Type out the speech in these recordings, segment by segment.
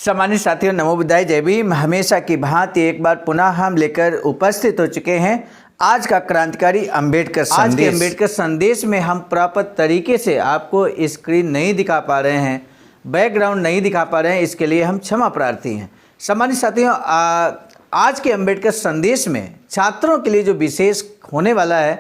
सम्मानित साथियों, नमो बुद्धाय, जय भीम। हमेशा की भांति एक बार पुनः हम लेकर उपस्थित हो चुके हैं आज का क्रांतिकारी अंबेडकर संदेश। आज के अंबेडकर संदेश में हम प्राप्त तरीके से आपको स्क्रीन नहीं दिखा पा रहे हैं, बैकग्राउंड नहीं दिखा पा रहे हैं, इसके लिए हम क्षमा प्रार्थी हैं। सम्मानित साथियों, आज के अंबेडकर संदेश में छात्रों के लिए जो विशेष होने वाला है,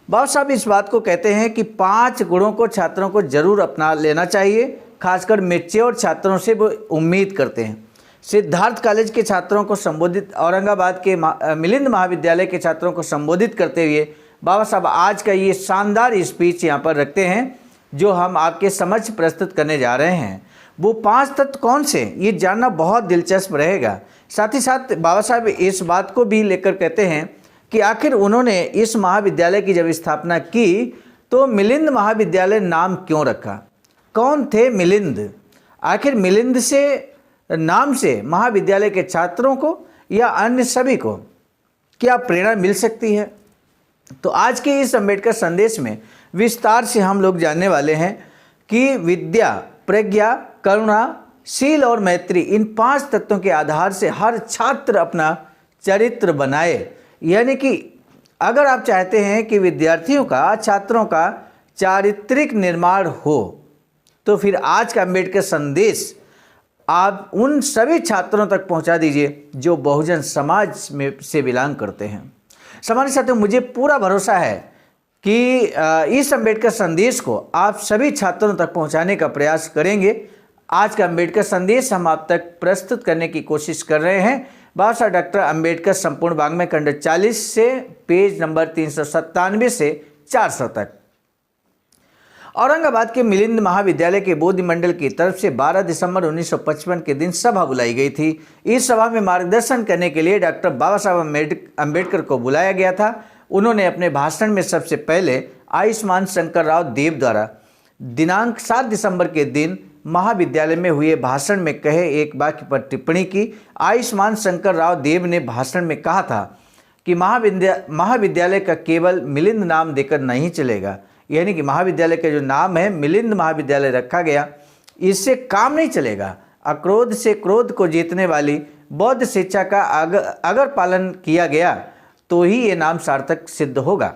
बाबा साहब इस बात को कहते हैं कि 5 गुणों को छात्रों को जरूर अपना लेना चाहिए। खासकर मेच्योर छात्रों से वो उम्मीद करते हैं। सिद्धार्थ कॉलेज के छात्रों को संबोधित, औरंगाबाद के मिलिंद महाविद्यालय के छात्रों को संबोधित करते हुए बाबा साहब आज का ये शानदार स्पीच यहाँ पर रखते हैं, जो हम आपके समक्ष प्रस्तुत करने जा रहे हैं। वो 5 तत्व कौन से, ये जानना बहुत दिलचस्प रहेगा। साथ ही साथ बाबा साहब इस बात को भी लेकर कहते हैं कि आखिर उन्होंने इस महाविद्यालय की जब स्थापना की तो मिलिंद महाविद्यालय नाम क्यों रखा, कौन थे मिलिंद, आखिर मिलिंद से नाम से महाविद्यालय के छात्रों को या अन्य सभी को क्या प्रेरणा मिल सकती है। तो आज के इस अंबेडकर संदेश में विस्तार से हम लोग जानने वाले हैं कि विद्या, प्रज्ञा, करुणा, शील और मैत्री, इन 5 तत्वों के आधार से हर छात्र अपना चरित्र बनाए। यानी कि अगर आप चाहते हैं कि विद्यार्थियों का, छात्रों का चारित्रिक निर्माण हो, तो फिर आज का अंबेडकर संदेश आप उन सभी छात्रों तक पहुंचा दीजिए जो बहुजन समाज में से बिलोंग करते हैं। सम्मानित साथियों, मुझे पूरा भरोसा है कि इस अंबेडकर संदेश को आप सभी छात्रों तक पहुंचाने का प्रयास करेंगे। आज का अंबेडकर संदेश हम आप तक प्रस्तुत करने की कोशिश कर रहे हैं। बाबा साहब डॉक्टर अंबेडकर संपूर्ण वाङ्मय खंड 40 से पेज नंबर 397 से 400 तक। औरंगाबाद के मिलिंद महाविद्यालय के बोधि मंडल की तरफ से 12 दिसंबर 1955 के दिन सभा बुलाई गई थी। इस सभा में मार्गदर्शन करने के लिए डॉक्टर बाबा साहब अम्बेडकर को बुलाया गया था। उन्होंने अपने भाषण में सबसे पहले आयुष्मान शंकरराव देव द्वारा दिनांक 7 दिसंबर के दिन महाविद्यालय में हुए भाषण में कहे एक वाक्य पर टिप्पणी की। आयुष्मान शंकरराव देव ने भाषण में कहा था कि महाविद्यालय का केवल मिलिंद नाम देकर नहीं चलेगा, यानी कि महाविद्यालय का जो नाम है मिलिंद महाविद्यालय रखा गया, इससे काम नहीं चलेगा। अक्रोध से क्रोध को जीतने वाली बौद्ध शिक्षा का अगर पालन किया गया तो ही ये नाम सार्थक सिद्ध होगा।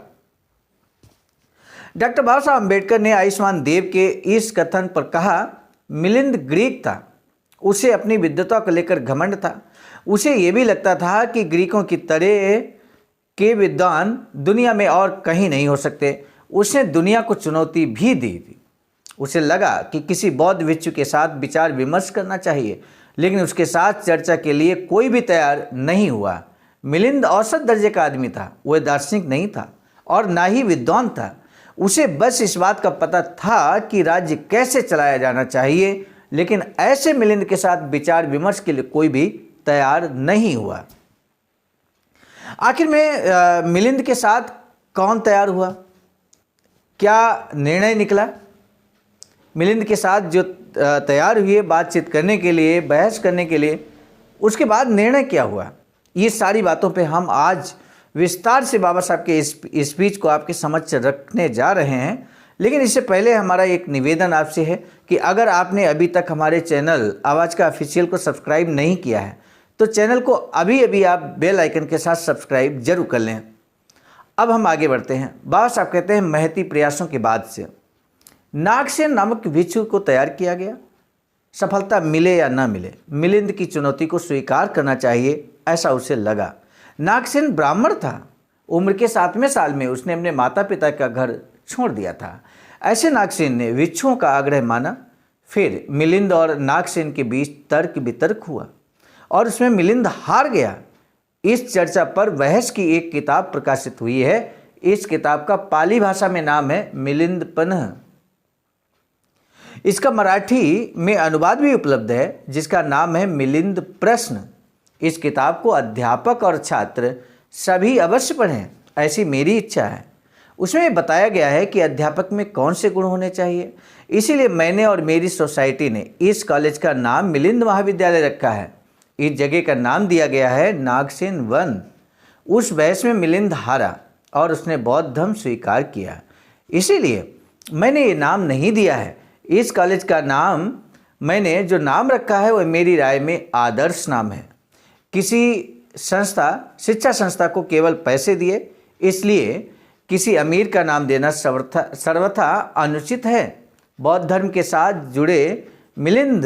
डॉक्टर बाबा साहब अम्बेडकर ने आयुष्मान देव के इस कथन पर कहा, मिलिंद ग्रीक था, उसे अपनी विद्वता को लेकर घमंड था। उसे ये भी लगता था कि ग्रीकों की तरह के विद्वान दुनिया में और कहीं नहीं हो सकते। उसने दुनिया को चुनौती भी दी थी। उसे लगा कि किसी बौद्ध भिक्षु के साथ विचार विमर्श करना चाहिए, लेकिन उसके साथ चर्चा के लिए कोई भी तैयार नहीं हुआ। मिलिंद औसत दर्जे का आदमी था, वह दार्शनिक नहीं था और ना ही विद्वान था। उसे बस इस बात का पता था कि राज्य कैसे चलाया जाना चाहिए, लेकिन ऐसे मिलिंद के साथ विचार विमर्श के लिए कोई भी तैयार नहीं हुआ। आखिर में मिलिंद के साथ कौन तैयार हुआ, क्या निर्णय निकला? मिलिंद के साथ जो तैयार हुए बातचीत करने के लिए, बहस करने के लिए, उसके बाद निर्णय क्या हुआ, ये सारी बातों पे हम आज विस्तार से बाबा साहब के इस स्पीच को आपके समक्ष रखने जा रहे हैं। लेकिन इससे पहले हमारा एक निवेदन आपसे है कि अगर आपने अभी तक हमारे चैनल आवाज़ का ऑफिशियल को सब्सक्राइब नहीं किया है तो चैनल को अभी आप बेल आइकन के साथ सब्सक्राइब जरूर कर लें। अब हम आगे बढ़ते हैं। बाबा साहब कहते हैं, महती प्रयासों के बाद से नागसेन नामक भिक्षु को तैयार किया गया। सफलता मिले या ना मिले, मिलिंद की चुनौती को स्वीकार करना चाहिए, ऐसा उसे लगा। नागसेन ब्राह्मण था। उम्र के 7वें साल में उसने अपने माता पिता का घर छोड़ दिया था। ऐसे नागसेन ने भिक्षुओं का आग्रह माना। फिर मिलिंद और नागसेन के बीच तर्क वितर्क हुआ और उसमें मिलिंद हार गया। इस चर्चा पर बहस की एक किताब प्रकाशित हुई है। इस किताब का पाली भाषा में नाम है मिलिंद पन्ह। इसका मराठी में अनुवाद भी उपलब्ध है, जिसका नाम है मिलिंद प्रश्न। इस किताब को अध्यापक और छात्र सभी अवश्य पढ़ें, ऐसी मेरी इच्छा है। उसमें बताया गया है कि अध्यापक में कौन से गुण होने चाहिए। इसीलिए मैंने और मेरी सोसाइटी ने इस कॉलेज का नाम मिलिंद महाविद्यालय रखा है। इस जगह का नाम दिया गया है नागसेन वन। उस बहस में मिलिंद हारा और उसने बौद्ध धर्म स्वीकार किया, इसीलिए मैंने ये नाम नहीं दिया है। इस कॉलेज का नाम मैंने जो नाम रखा है वह मेरी राय में आदर्श नाम है। किसी शिक्षा संस्था को केवल पैसे दिए इसलिए किसी अमीर का नाम देना सर्वथा अनुचित है। बौद्ध धर्म के साथ जुड़े मिलिंद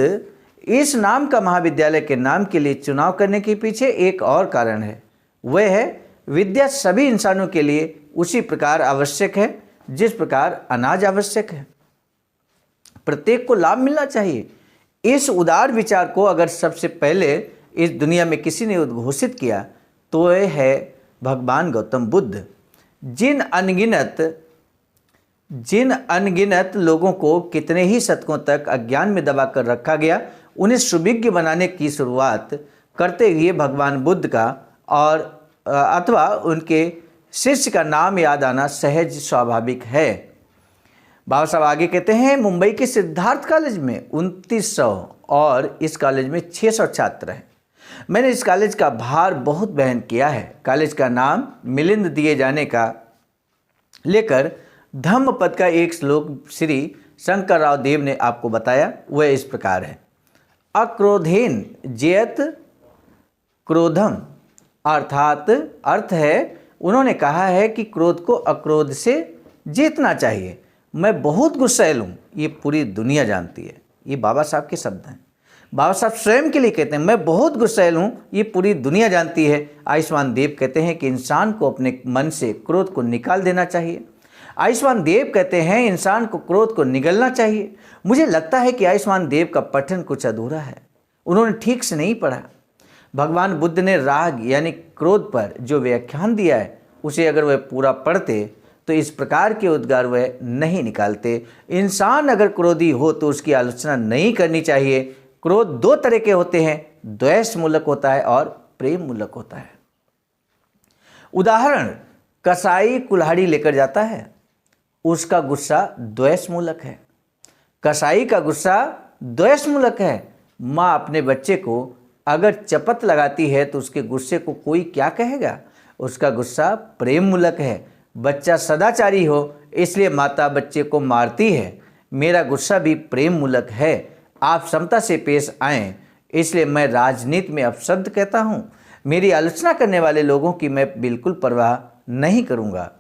इस नाम का महाविद्यालय के नाम के लिए चुनाव करने के पीछे एक और कारण है। वह है विद्या सभी इंसानों के लिए उसी प्रकार आवश्यक है जिस प्रकार अनाज आवश्यक है। प्रत्येक को लाभ मिलना चाहिए। इस उदार विचार को अगर सबसे पहले इस दुनिया में किसी ने उद्घोषित किया तो वह है भगवान गौतम बुद्ध। जिन अनगिनत लोगों को कितने ही शतकों तक अज्ञान में दबा कर रखा गया, उन्हें सुविज्ञ बनाने की शुरुआत करते हुए भगवान बुद्ध का और अथवा उनके शिष्य का नाम याद आना सहज स्वाभाविक है। बाबा साहब आगे कहते हैं, मुंबई के सिद्धार्थ कॉलेज में 2900 और इस कॉलेज में 600 छात्र हैं। मैंने इस कॉलेज का भार बहुत वहन किया है। कॉलेज का नाम मिलिंद दिए जाने का लेकर धम्मपद का एक श्लोक श्री शंकरराव देव ने आपको बताया, वह इस प्रकार है। अक्रोधेन जयत क्रोधम, अर्थात अर्थ है, उन्होंने कहा है कि क्रोध को अक्रोध से जीतना चाहिए। मैं बहुत गुस्सैल हूँ, ये पूरी दुनिया जानती है। ये बाबा साहब के शब्द हैं। बाबा साहब स्वयं के लिए कहते हैं, मैं बहुत गुस्सैल हूँ, ये पूरी दुनिया जानती है। आयुष्मान देव कहते हैं कि इंसान को अपने मन से क्रोध को निकाल देना चाहिए। आयुष्मान देव कहते हैं इंसान को क्रोध को निगलना चाहिए। मुझे लगता है कि आयुष्मान देव का पठन कुछ अधूरा है, उन्होंने ठीक से नहीं पढ़ा। भगवान बुद्ध ने राग यानी क्रोध पर जो व्याख्यान दिया है उसे अगर वह पूरा पढ़ते तो इस प्रकार के उद्गार वह नहीं निकालते। इंसान अगर क्रोधी हो तो उसकी आलोचना नहीं करनी चाहिए। क्रोध दो तरह के होते हैं, द्वेष मूलक होता है और प्रेम मूलक होता है। उदाहरण, कसाई कुल्हाड़ी लेकर जाता है, उसका गुस्सा द्वेष मूलक है। कसाई का गुस्सा द्वेष मूलक है। माँ अपने बच्चे को अगर चपत लगाती है तो उसके गुस्से को कोई क्या कहेगा, उसका गुस्सा प्रेम मूलक है। बच्चा सदाचारी हो इसलिए माता बच्चे को मारती है, मेरा गुस्सा भी प्रेम मूलक है। आप समता से पेश आएं इसलिए मैं राजनीति में अपशब्द कहता हूँ। मेरी आलोचना करने वाले लोगों की मैं बिल्कुल परवाह नहीं करूँगा।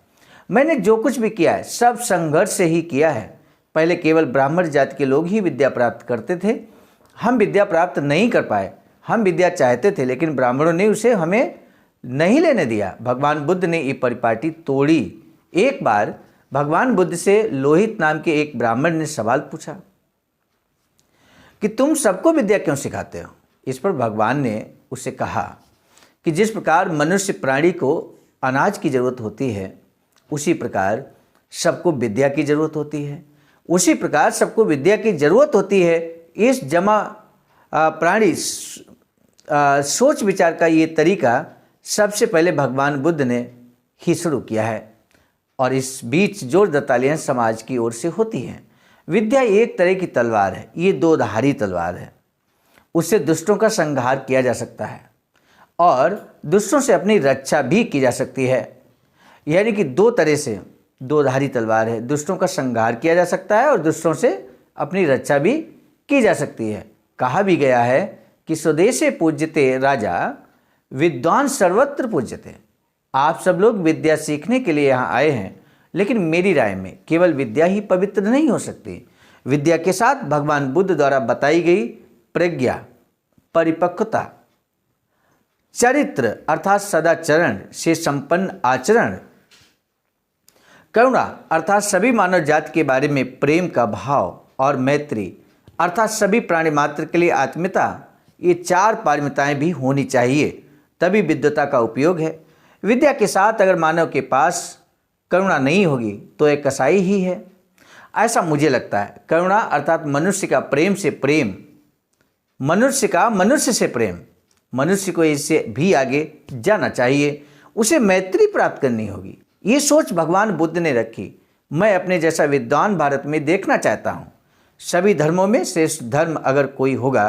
मैंने जो कुछ भी किया है सब संघर्ष से ही किया है। पहले केवल ब्राह्मण जाति के लोग ही विद्या प्राप्त करते थे, हम विद्या प्राप्त नहीं कर पाए। हम विद्या चाहते थे लेकिन ब्राह्मणों ने उसे हमें नहीं लेने दिया। भगवान बुद्ध ने ये परिपाटी तोड़ी। एक बार भगवान बुद्ध से लोहित नाम के एक ब्राह्मण ने सवाल पूछा कि तुम सबको विद्या क्यों सिखाते हो। इस पर भगवान ने उससे कहा कि जिस प्रकार मनुष्य प्राणी को अनाज की जरूरत होती है उसी प्रकार सबको विद्या की जरूरत होती है। उसी प्रकार सबको विद्या की जरूरत होती है। इस जमा प्राणी सोच विचार का ये तरीका सबसे पहले भगवान बुद्ध ने ही शुरू किया है और इस बीच जोर तालियां समाज की ओर से होती हैं। विद्या एक तरह की तलवार है, ये दो धारी तलवार है। उससे दुष्टों का संहार किया जा सकता है और दुष्टों से अपनी रक्षा भी की जा सकती है। यानी कि दो तरह से दो धारी तलवार है, दुष्टों का संहार किया जा सकता है और दुष्टों से अपनी रक्षा भी की जा सकती है। कहा भी गया है कि स्वदेशे पूज्यते राजा विद्वान सर्वत्र पूज्यते। आप सब लोग विद्या सीखने के लिए यहाँ आए हैं, लेकिन मेरी राय में केवल विद्या ही पवित्र नहीं हो सकती। विद्या के साथ भगवान बुद्ध द्वारा बताई गई प्रज्ञा, परिपक्वता, चरित्र अर्थात सदाचरण से संपन्न आचरण, करुणा अर्थात सभी मानव जाति के बारे में प्रेम का भाव और मैत्री अर्थात सभी प्राणी मात्र के लिए आत्मीयता, ये चार पारमिताएं भी होनी चाहिए, तभी विद्वता का उपयोग है। विद्या के साथ अगर मानव के पास करुणा नहीं होगी तो एक कसाई ही है, ऐसा मुझे लगता है। करुणा अर्थात मनुष्य का प्रेम से प्रेम, मनुष्य का मनुष्य से प्रेम, मनुष्य को इससे भी आगे जाना चाहिए, उसे मैत्री प्राप्त करनी होगी। ये सोच भगवान बुद्ध ने रखी। मैं अपने जैसा विद्वान भारत में देखना चाहता हूँ। सभी धर्मों में श्रेष्ठ धर्म अगर कोई होगा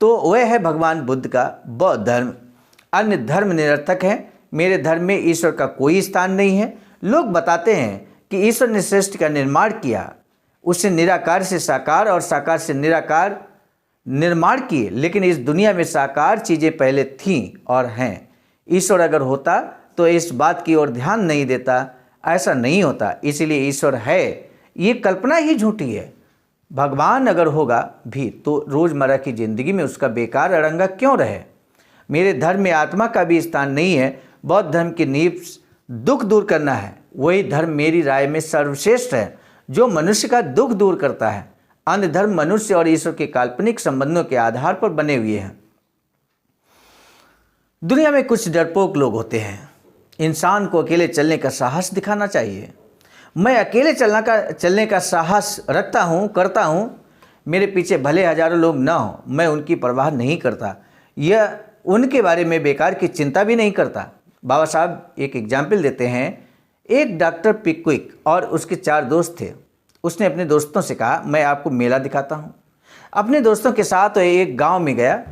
तो वह है भगवान बुद्ध का बौद्ध धर्म। अन्य धर्म निरर्थक हैं। मेरे धर्म में ईश्वर का कोई स्थान नहीं है। लोग बताते हैं कि ईश्वर ने सृष्टि का निर्माण किया, उससे निराकार से साकार और साकार से निराकार निर्माण किए, लेकिन इस दुनिया में साकार चीज़ें पहले थीं और हैं। ईश्वर अगर होता तो इस बात की ओर ध्यान नहीं देता, ऐसा नहीं होता। इसलिए ईश्वर है, ये कल्पना ही झूठी है। भगवान अगर होगा भी तो रोज़मर्रा की ज़िंदगी में उसका बेकार अड़ंगा क्यों रहे। मेरे धर्म में आत्मा का भी स्थान नहीं है। बौद्ध धर्म की नींव दुख दूर करना है। वही धर्म मेरी राय में सर्वश्रेष्ठ है, जो मनुष्य का दुख दूर करता है। अन्य धर्म मनुष्य और ईश्वर के काल्पनिक संबंधों के आधार पर बने हुए हैं। दुनिया में कुछ डरपोक लोग होते हैं। इंसान को अकेले चलने का साहस दिखाना चाहिए। मैं अकेले चलने का साहस रखता हूँ, करता हूँ। मेरे पीछे भले हजारों लोग न हों, मैं उनकी परवाह नहीं करता। यह उनके बारे में बेकार की चिंता भी नहीं करता। बाबा साहब एक एग्जाम्पल देते हैं। एक डॉक्टर पिकविक और उसके 4 दोस्त थे। उसने अपने दोस्तों से कहा, मैं आपको मेला दिखाता हूँ। अपने दोस्तों के साथ एक गांव में गया।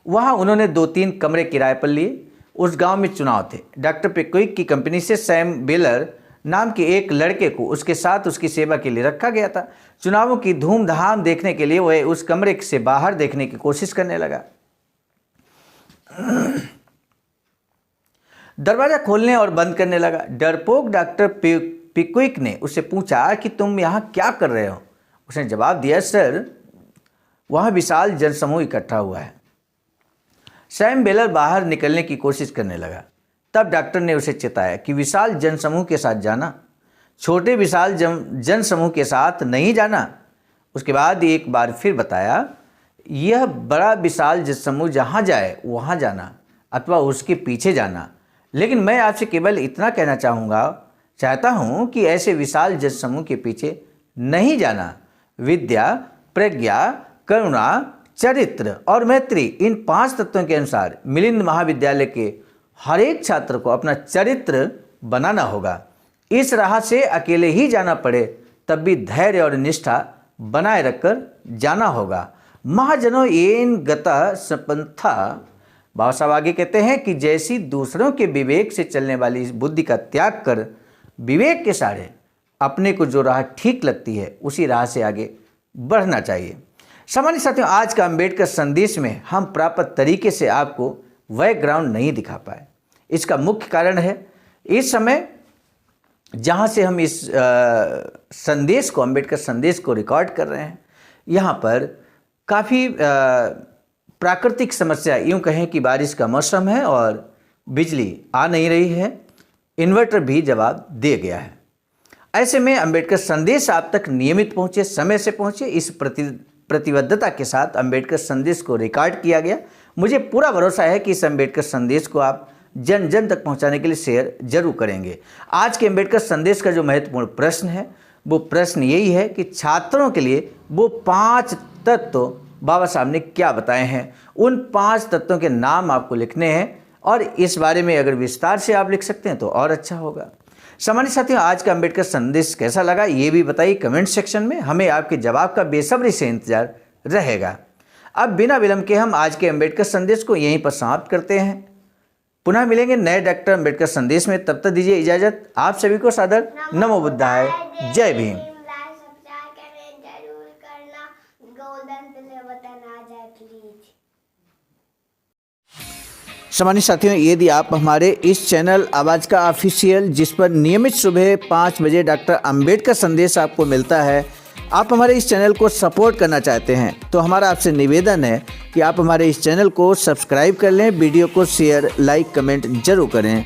वहाँ उन्होंने 2-3 कमरे किराए पर लिए। उस गांव में चुनाव थे। डॉक्टर पिकविक की कंपनी से सैम बेलर नाम के एक लड़के को उसके साथ उसकी सेवा के लिए रखा गया था। चुनावों की धूमधाम देखने के लिए वह उस कमरे से बाहर देखने की कोशिश करने लगा। दरवाजा खोलने और बंद करने लगा। डरपोक डॉक्टर पिकविक ने उससे पूछा कि तुम यहाँ क्या कर रहे हो। उसने जवाब दिया, सर वहाँ विशाल जनसमूह इकट्ठा हुआ है। सैम बेलर बाहर निकलने की कोशिश करने लगा। तब डॉक्टर ने उसे चेताया कि विशाल जनसमूह के साथ जाना, छोटे विशाल जनसमूह के साथ नहीं जाना। उसके बाद एक बार फिर बताया, यह बड़ा विशाल जनसमूह जहाँ जाए वहाँ जाना अथवा उसके पीछे जाना। लेकिन मैं आपसे केवल इतना कहना चाहता हूँ कि ऐसे विशाल जनसमूह के पीछे नहीं जाना। विद्या, प्रज्ञा, करुणा, चरित्र और मैत्री, इन 5 तत्वों के अनुसार मिलिंद महाविद्यालय के हर एक छात्र को अपना चरित्र बनाना होगा। इस राह से अकेले ही जाना पड़े तब भी धैर्य और निष्ठा बनाए रखकर जाना होगा। महाजनों येन गतः सपंथा। बाबा साहब आगे कहते हैं कि जैसी दूसरों के विवेक से चलने वाली इस बुद्धि का त्याग कर विवेक के सहारे अपने को जो राह ठीक लगती है उसी राह से आगे बढ़ना चाहिए। सामान्य साथियों, आज का अंबेडकर संदेश में हम प्राप्त तरीके से आपको बैकग्राउंड नहीं दिखा पाए। इसका मुख्य कारण है इस समय जहाँ से हम इस संदेश को, अंबेडकर संदेश को रिकॉर्ड कर रहे हैं, यहाँ पर काफ़ी प्राकृतिक समस्या, यूँ कहें कि बारिश का मौसम है और बिजली आ नहीं रही है। इन्वर्टर भी जवाब दे गया है। ऐसे में अंबेडकर संदेश आप तक नियमित पहुँचे, समय से पहुँचे। इस प्रतिबद्धता के साथ अंबेडकर संदेश को रिकॉर्ड किया गया। मुझे पूरा भरोसा है कि इस अंबेडकर संदेश को आप जन जन तक पहुंचाने के लिए शेयर जरूर करेंगे। आज के अंबेडकर संदेश का जो महत्वपूर्ण प्रश्न है वो प्रश्न यही है कि छात्रों के लिए वो 5 तत्व बाबा साहब ने क्या बताए हैं। उन 5 तत्वों के नाम आपको लिखने हैं और इस बारे में अगर विस्तार से आप लिख सकते हैं तो और अच्छा होगा। सामान्य साथियों, आज का अंबेडकर संदेश कैसा लगा ये भी बताइए कमेंट सेक्शन में। हमें आपके जवाब का बेसब्री से इंतजार रहेगा। अब बिना विलंब के हम आज के अंबेडकर संदेश को यहीं पर समाप्त करते हैं। पुनः मिलेंगे नए डॉक्टर अंबेडकर संदेश में। तब तक दीजिए इजाजत। आप सभी को सादर नमो बुद्धाय, जय भीम। सामान्य साथियों, यदि आप हमारे इस चैनल आवाज़ का ऑफिशियल, जिस पर नियमित सुबह 5 बजे डॉक्टर अंबेडकर संदेश आपको मिलता है, आप हमारे इस चैनल को सपोर्ट करना चाहते हैं तो हमारा आपसे निवेदन है कि आप हमारे इस चैनल को सब्सक्राइब कर लें, वीडियो को शेयर, लाइक, कमेंट जरूर करें।